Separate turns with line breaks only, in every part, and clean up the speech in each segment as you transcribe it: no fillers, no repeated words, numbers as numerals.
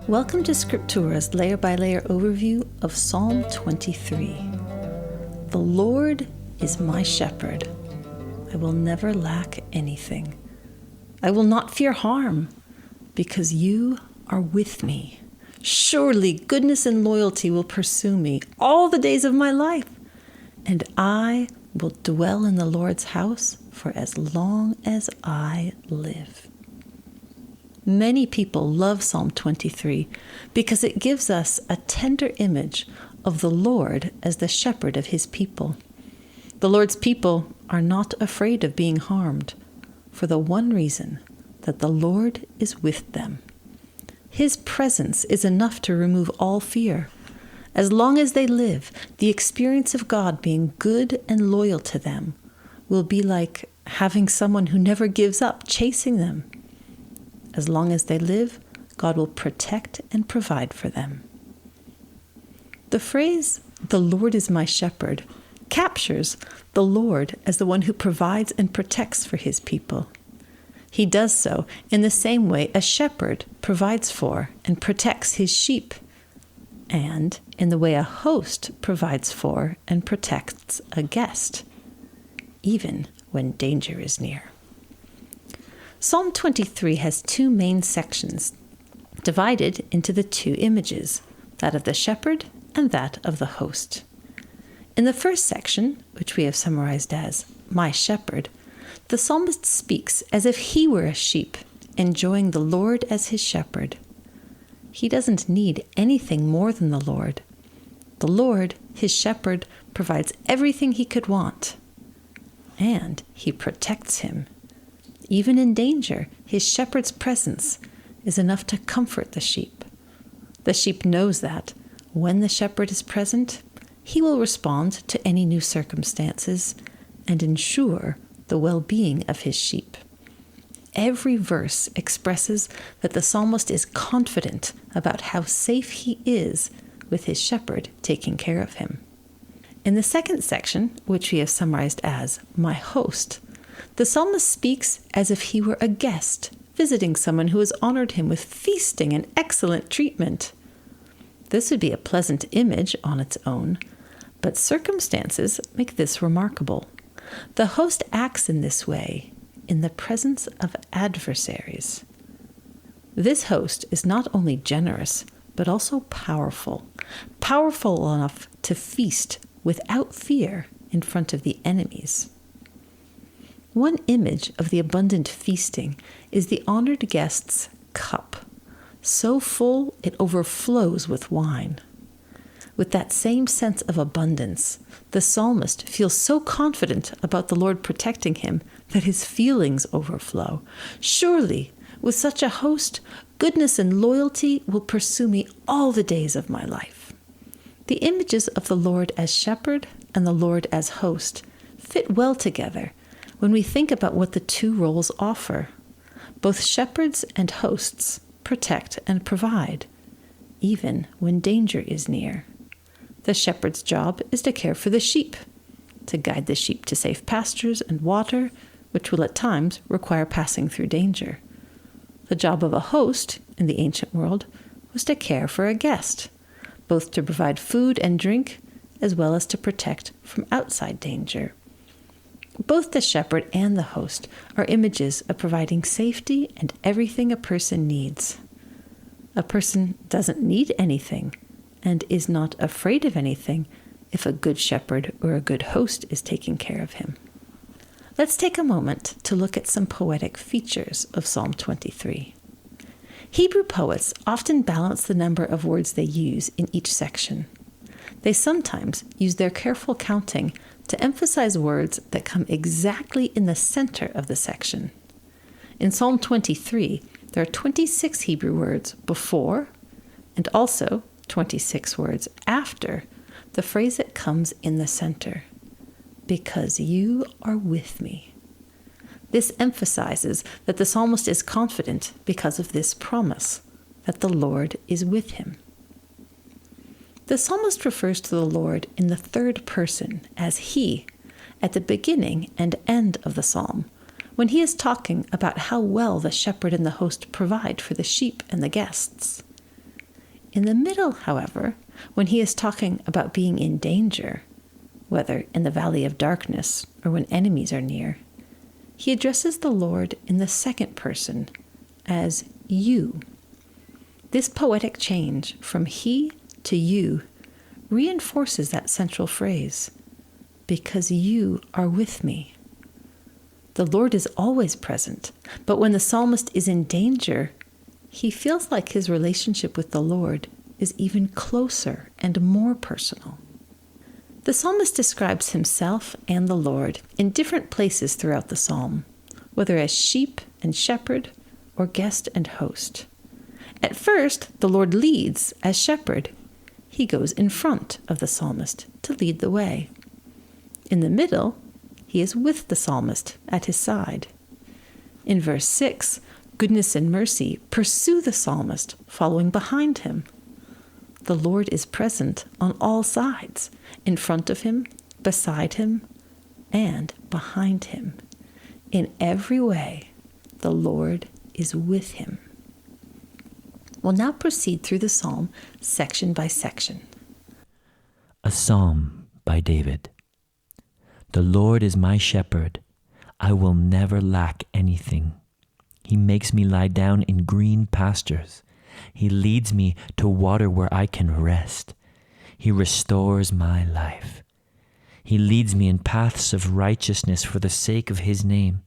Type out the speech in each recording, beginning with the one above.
Welcome to Scriptura's layer-by-layer overview of Psalm 23. The Lord is my shepherd. I will never lack anything. I will not fear harm, because you are with me. Surely goodness and loyalty will pursue me all the days of my life, and I will dwell in the Lord's house for as long as I live. Many people love Psalm 23 because it gives us a tender image of the Lord as the shepherd of his people. The Lord's people are not afraid of being harmed for the one reason that the Lord is with them. His presence is enough to remove all fear. As long as they live, the experience of God being good and loyal to them will be like having someone who never gives up chasing them. As long as they live, God will protect and provide for them. The phrase, "the Lord is my shepherd," captures the Lord as the one who provides and protects for his people. He does so in the same way a shepherd provides for and protects his sheep, and in the way a host provides for and protects a guest, even when danger is near. Psalm 23 has two main sections, divided into the two images, that of the shepherd and that of the host. In the first section, which we have summarized as "my shepherd," the psalmist speaks as if he were a sheep, enjoying the Lord as his shepherd. He doesn't need anything more than the Lord. The Lord, his shepherd, provides everything he could want, and he protects him. Even in danger, his shepherd's presence is enough to comfort the sheep. The sheep knows that when the shepherd is present, he will respond to any new circumstances and ensure the well-being of his sheep. Every verse expresses that the psalmist is confident about how safe he is with his shepherd taking care of him. In the second section, which we have summarized as "my host," the psalmist speaks as if he were a guest visiting someone who has honored him with feasting and excellent treatment. This would be a pleasant image on its own, but circumstances make this remarkable. The host acts in this way in the presence of adversaries. This host is not only generous, but also powerful enough to feast without fear in front of the enemies. One image of the abundant feasting is the honored guest's cup, so full it overflows with wine. With that same sense of abundance, the psalmist feels so confident about the Lord protecting him that his feelings overflow. Surely, with such a host, goodness and loyalty will pursue me all the days of my life. The images of the Lord as shepherd and the Lord as host fit well together when we think about what the two roles offer. Both shepherds and hosts protect and provide, even when danger is near. The shepherd's job is to care for the sheep, to guide the sheep to safe pastures and water, which will at times require passing through danger. The job of a host in the ancient world was to care for a guest, both to provide food and drink, as well as to protect from outside danger. Both the shepherd and the host are images of providing safety and everything a person needs. A person doesn't need anything and is not afraid of anything if a good shepherd or a good host is taking care of him. Let's take a moment to look at some poetic features of Psalm 23. Hebrew poets often balance the number of words they use in each section. They sometimes use their careful counting to emphasize words that come exactly in the center of the section. In Psalm 23, there are 26 Hebrew words before and also 26 words after the phrase that comes in the center, "because you are with me." This emphasizes that the psalmist is confident because of this promise, that the Lord is with him. The psalmist refers to the Lord in the third person as he at the beginning and end of the psalm, when he is talking about how well the shepherd and the host provide for the sheep and the guests. In the middle, however, when he is talking about being in danger, whether in the valley of darkness or when enemies are near, he addresses the Lord in the second person as you. This poetic change from he to you reinforces that central phrase, because you are with me. The Lord is always present, but when the psalmist is in danger, he feels like his relationship with the Lord is even closer and more personal. The psalmist describes himself and the Lord in different places throughout the psalm, whether as sheep and shepherd or guest and host. At first, the Lord leads as shepherd. He goes in front of the psalmist to lead the way. In the middle, he is with the psalmist at his side. In verse 6, goodness and mercy pursue the psalmist, following behind him. The Lord is present on all sides, in front of him, beside him, and behind him. In every way, the Lord is with him. We'll now proceed through the psalm section by section.
A psalm by David. The Lord is my shepherd. I will never lack anything. He makes me lie down in green pastures. He leads me to water where I can rest. He restores my life. He leads me in paths of righteousness for the sake of his name.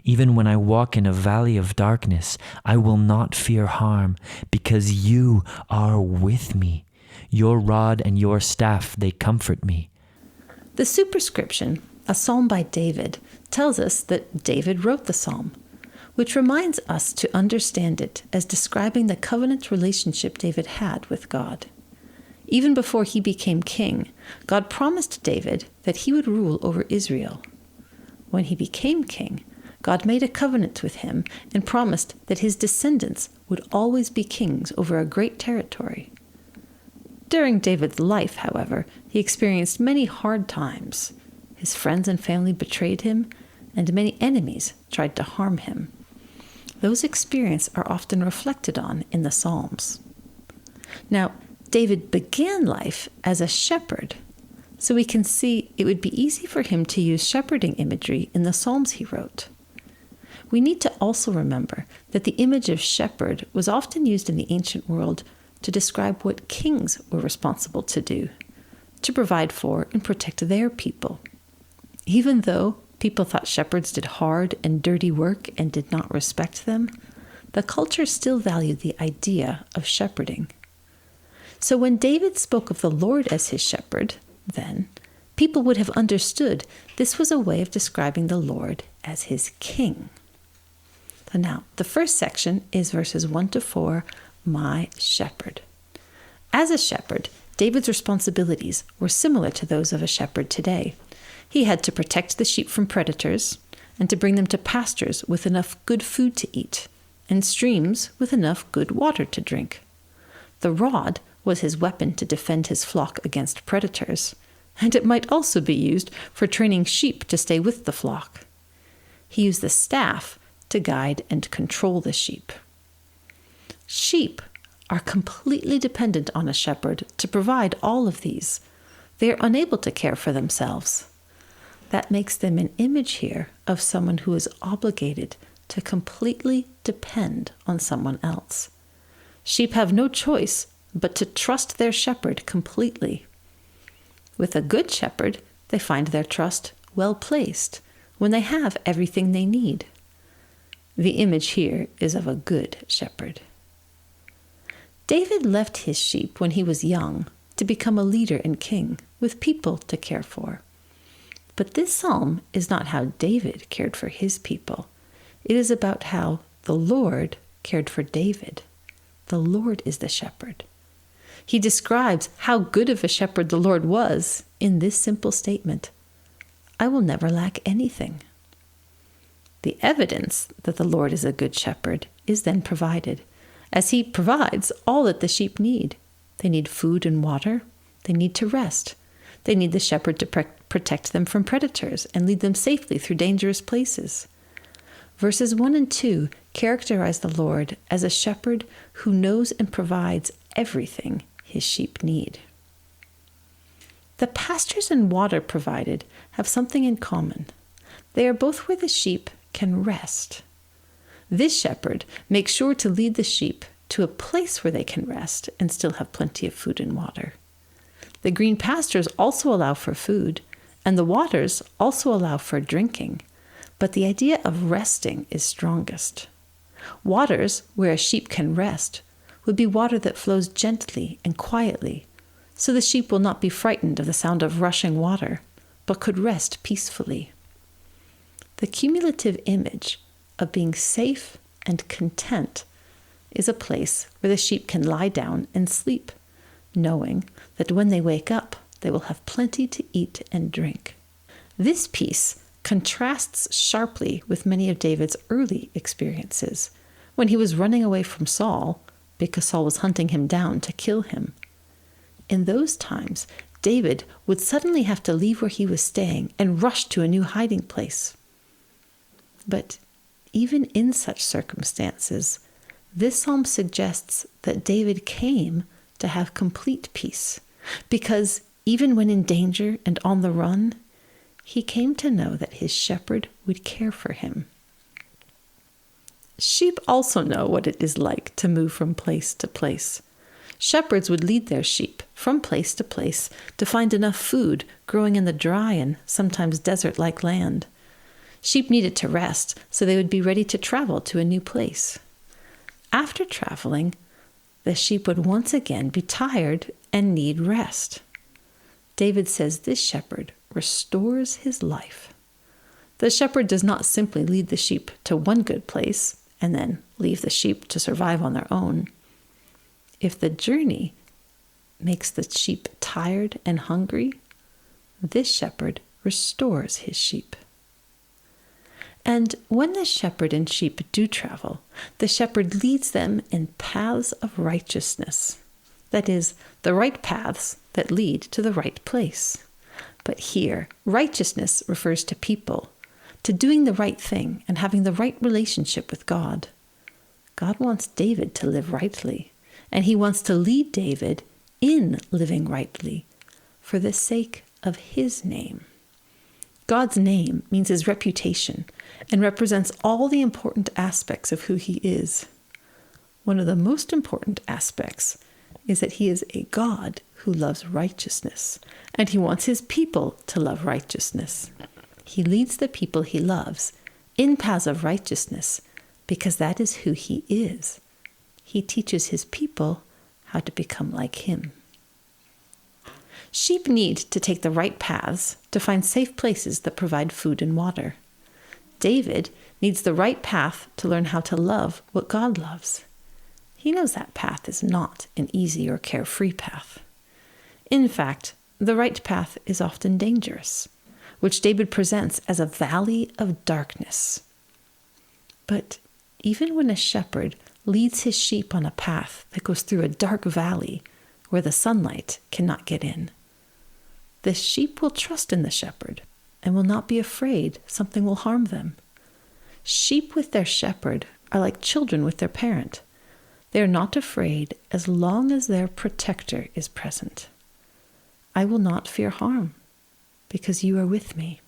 Even when I walk in a valley of darkness, I will not fear harm, because you are with me. Your rod and your staff, they comfort me.
The superscription, a psalm by David, tells us that David wrote the psalm, which reminds us to understand it as describing the covenant relationship David had with God. Even before he became king, God promised David that he would rule over Israel. When he became king, God made a covenant with him and promised that his descendants would always be kings over a great territory. During David's life, however, he experienced many hard times. His friends and family betrayed him, and many enemies tried to harm him. Those experiences are often reflected on in the Psalms. Now, David began life as a shepherd, so we can see it would be easy for him to use shepherding imagery in the Psalms he wrote. We need to also remember that the image of shepherd was often used in the ancient world to describe what kings were responsible to do, to provide for and protect their people. Even though people thought shepherds did hard and dirty work and did not respect them, the culture still valued the idea of shepherding. So when David spoke of the Lord as his shepherd, then, people would have understood this was a way of describing the Lord as his king. So now, the first section is verses 1 to 4, my shepherd. As a shepherd, David's responsibilities were similar to those of a shepherd today. He had to protect the sheep from predators and to bring them to pastures with enough good food to eat and streams with enough good water to drink. The rod was his weapon to defend his flock against predators, and it might also be used for training sheep to stay with the flock. He used the staff to guide and control the sheep. Sheep are completely dependent on a shepherd to provide all of these. They are unable to care for themselves. That makes them an image here of someone who is obligated to completely depend on someone else. Sheep have no choice but to trust their shepherd completely. With a good shepherd, they find their trust well placed when they have everything they need. The image here is of a good shepherd. David left his sheep when he was young to become a leader and king with people to care for. But this psalm is not how David cared for his people. It is about how the Lord cared for David. The Lord is the shepherd. He describes how good of a shepherd the Lord was in this simple statement: I will never lack anything. The evidence that the Lord is a good shepherd is then provided, as he provides all that the sheep need. They need food and water. They need to rest. They need the shepherd to protect them from predators and lead them safely through dangerous places. Verses 1 and 2 characterize the Lord as a shepherd who knows and provides everything his sheep need. The pastures and water provided have something in common. They are both where the sheep can rest. This shepherd makes sure to lead the sheep to a place where they can rest and still have plenty of food and water. The green pastures also allow for food, and the waters also allow for drinking, but the idea of resting is strongest. Waters where a sheep can rest would be water that flows gently and quietly, so the sheep will not be frightened of the sound of rushing water, but could rest peacefully. The cumulative image of being safe and content is a place where the sheep can lie down and sleep, knowing that when they wake up, they will have plenty to eat and drink. This peace contrasts sharply with many of David's early experiences, when he was running away from Saul because Saul was hunting him down to kill him. In those times, David would suddenly have to leave where he was staying and rush to a new hiding place. But even in such circumstances, this psalm suggests that David came to have complete peace, because even when in danger and on the run, he came to know that his shepherd would care for him. Sheep also know what it is like to move from place to place. Shepherds would lead their sheep from place to place to find enough food growing in the dry and sometimes desert-like land. Sheep needed to rest, so they would be ready to travel to a new place. After traveling, the sheep would once again be tired and need rest. David says this shepherd restores his life. The shepherd does not simply lead the sheep to one good place and then leave the sheep to survive on their own. If the journey makes the sheep tired and hungry, this shepherd restores his sheep. And when the shepherd and sheep do travel, the shepherd leads them in paths of righteousness. That is, the right paths that lead to the right place. But here, righteousness refers to people, to doing the right thing and having the right relationship with God. God wants David to live rightly, and he wants to lead David in living rightly for the sake of his name. God's name means his reputation and represents all the important aspects of who he is. One of the most important aspects is that he is a God who loves righteousness, and he wants his people to love righteousness. He leads the people he loves in paths of righteousness because that is who he is. He teaches his people how to become like him. Sheep need to take the right paths to find safe places that provide food and water. David needs the right path to learn how to love what God loves. He knows that path is not an easy or carefree path. In fact, the right path is often dangerous, which David presents as a valley of darkness. But even when a shepherd leads his sheep on a path that goes through a dark valley where the sunlight cannot get in, the sheep will trust in the shepherd and will not be afraid something will harm them. Sheep with their shepherd are like children with their parent. They are not afraid as long as their protector is present. I will not fear harm because you are with me.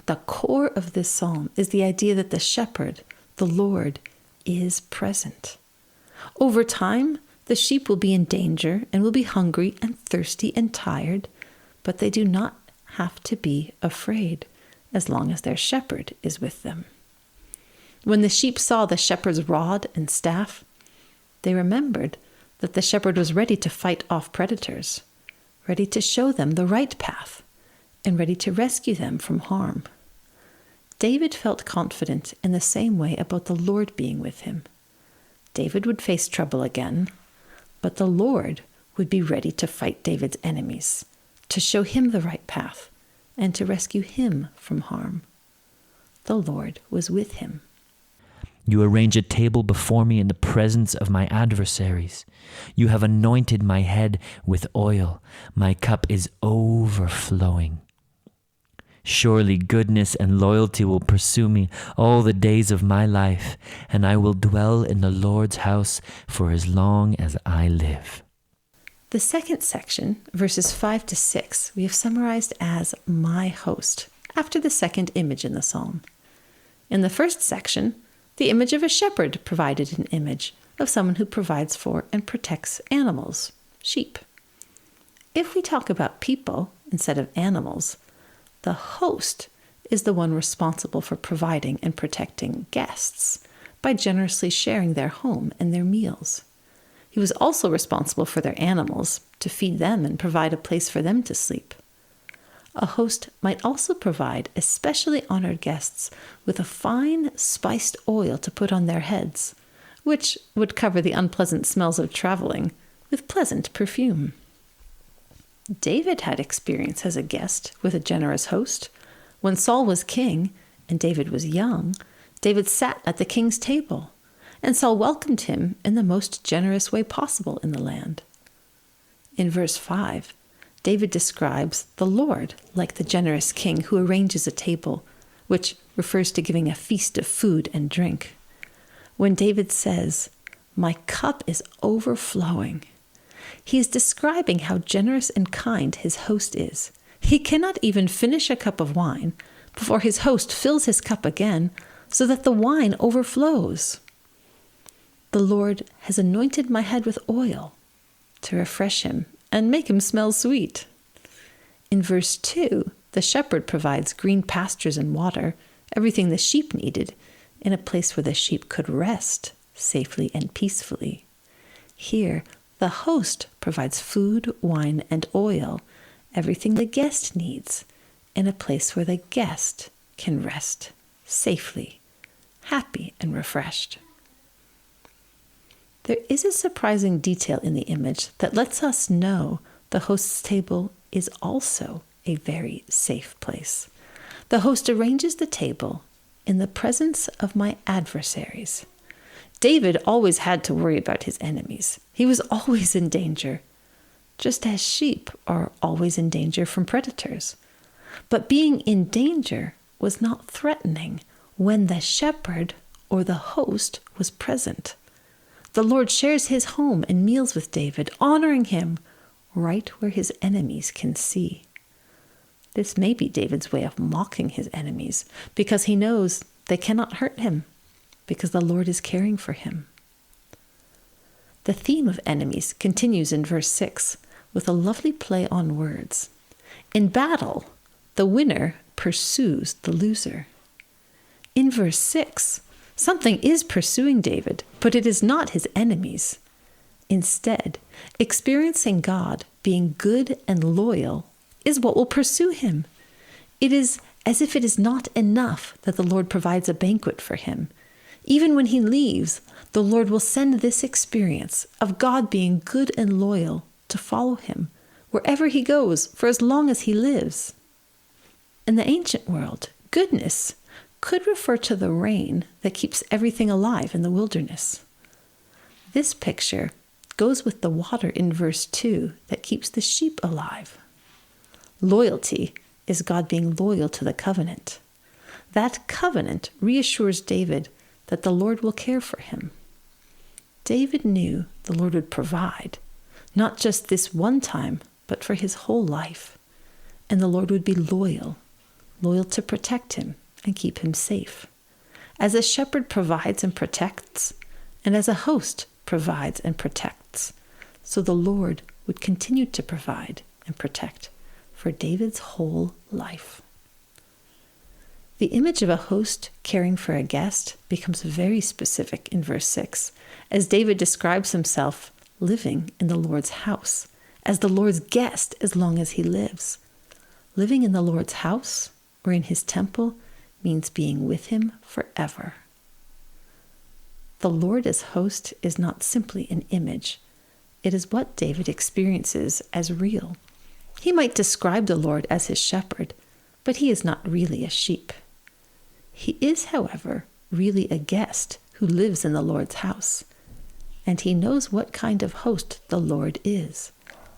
The core of this psalm is the idea that the shepherd, the Lord, is present. Over time, the sheep will be in danger and will be hungry and thirsty and tired, but they do not have to be afraid as long as their shepherd is with them. When the sheep saw the shepherd's rod and staff, they remembered that the shepherd was ready to fight off predators, ready to show them the right path, and ready to rescue them from harm. David felt confident in the same way about the Lord being with him. David would face trouble again, but the Lord would be ready to fight David's enemies, to show him the right path, and to rescue him from harm. The Lord was with him.
You arrange a table before me in the presence of my adversaries. You have anointed my head with oil. My cup is overflowing. Surely goodness and loyalty will pursue me all the days of my life, and I will dwell in the Lord's house for as long as I live.
The second section, verses 5 to 6, we have summarized as my host, after the second image in the psalm. In the first section, the image of a shepherd provided an image of someone who provides for and protects animals, sheep. If we talk about people instead of animals, the host is the one responsible for providing and protecting guests by generously sharing their home and their meals. He was also responsible for their animals, to feed them and provide a place for them to sleep. A host might also provide especially honored guests with a fine spiced oil to put on their heads, which would cover the unpleasant smells of traveling with pleasant perfume. David had experience as a guest with a generous host. When Saul was king and David was young, David sat at the king's table, and Saul welcomed him in the most generous way possible in the land. In verse 5, David describes the Lord like the generous king who arranges a table, which refers to giving a feast of food and drink. When David says, "My cup is overflowing," he is describing how generous and kind his host is. He cannot even finish a cup of wine before his host fills his cup again so that the wine overflows. The Lord has anointed my head with oil to refresh him and make him smell sweet. In verse 2, the shepherd provides green pastures and water, everything the sheep needed, in a place where the sheep could rest safely and peacefully. Here, the host provides food, wine, and oil, everything the guest needs, in a place where the guest can rest safely, happy and refreshed. There is a surprising detail in the image that lets us know the host's table is also a very safe place. The host arranges the table in the presence of my adversaries. David always had to worry about his enemies. He was always in danger, just as sheep are always in danger from predators. But being in danger was not threatening when the shepherd or the host was present. The Lord shares his home and meals with David, honoring him right where his enemies can see. This may be David's way of mocking his enemies, because he knows they cannot hurt him, because the Lord is caring for him. The theme of enemies continues in verse 6 with a lovely play on words. In battle, the winner pursues the loser. In verse 6, something is pursuing David, but it is not his enemies. Instead, experiencing God being good and loyal is what will pursue him. It is as if it is not enough that the Lord provides a banquet for him. Even when he leaves, the Lord will send this experience of God being good and loyal to follow him wherever he goes for as long as he lives. In the ancient world, goodness could refer to the rain that keeps everything alive in the wilderness. This picture goes with the water in verse 2 that keeps the sheep alive. Loyalty is God being loyal to the covenant. That covenant reassures David that the Lord will care for him. David knew the Lord would provide, not just this one time, but for his whole life. And the Lord would be loyal to protect him and keep him safe. As a shepherd provides and protects, and as a host provides and protects, so the Lord would continue to provide and protect for David's whole life. The image of a host caring for a guest becomes very specific in verse 6, as David describes himself living in the Lord's house, as the Lord's guest as long as he lives. Living in the Lord's house or in his temple means being with him forever. The Lord as host is not simply an image. It is what David experiences as real. He might describe the Lord as his shepherd, but he is not really a sheep. He is, however, really a guest who lives in the Lord's house, and he knows what kind of host the Lord is,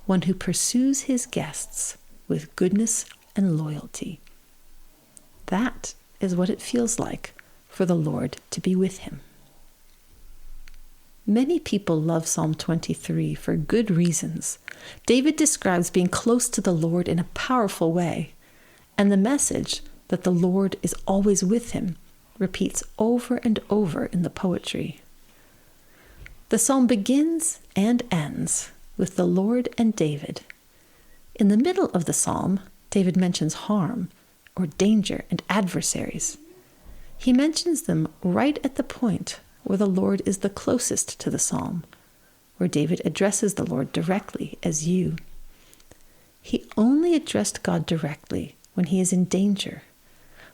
one who pursues his guests with goodness and loyalty. That is what it feels like for the Lord to be with him. Many people love Psalm 23 for good reasons. David describes being close to the Lord in a powerful way, and the message that the Lord is always with him repeats over and over in the poetry. The psalm begins and ends with the Lord and David. In the middle of the psalm, David mentions harm or danger and adversaries. He mentions them right at the point where the Lord is the closest to the psalm, where David addresses the Lord directly as you. He only addressed God directly when he is in danger,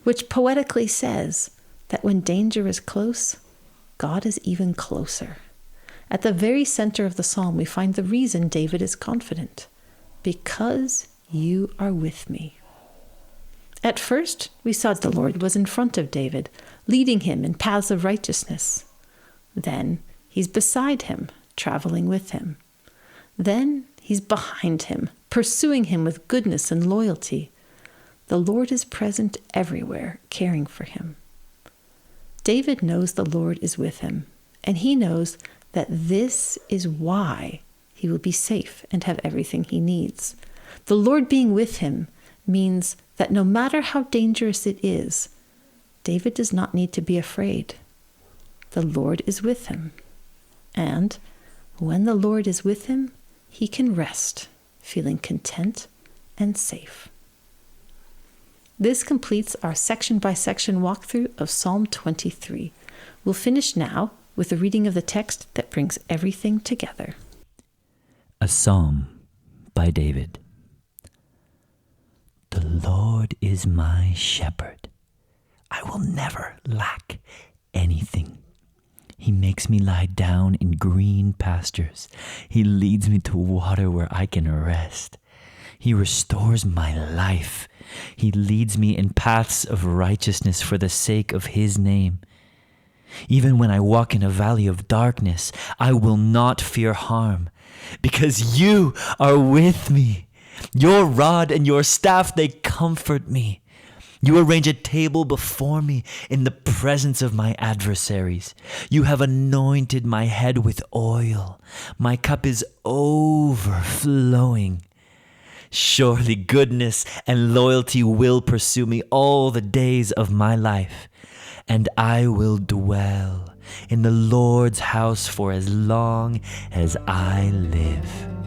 which poetically says that when danger is close, God is even closer. At the very center of the psalm, we find the reason David is confident. Because you are with me. At first, we saw the Lord was in front of David, leading him in paths of righteousness. Then he's beside him, traveling with him. Then he's behind him, pursuing him with goodness and loyalty. The Lord is present everywhere, caring for him. David knows the Lord is with him, and he knows that this is why he will be safe and have everything he needs. The Lord being with him means that no matter how dangerous it is, David does not need to be afraid. The Lord is with him. And when the Lord is with him, he can rest, feeling content and safe. This completes our section-by-section walkthrough of Psalm 23. We'll finish now with a reading of the text that brings everything together.
A Psalm by David. The Lord is my shepherd. I will never lack anything. He makes me lie down in green pastures. He leads me to water where I can rest. He restores my life. He leads me in paths of righteousness for the sake of his name. Even when I walk in a valley of darkness, I will not fear harm, because you are with me. Your rod and your staff, they comfort me. You arrange a table before me in the presence of my adversaries. You have anointed my head with oil. My cup is overflowing. Surely goodness and loyalty will pursue me all the days of my life, and I will dwell in the Lord's house for as long as I live.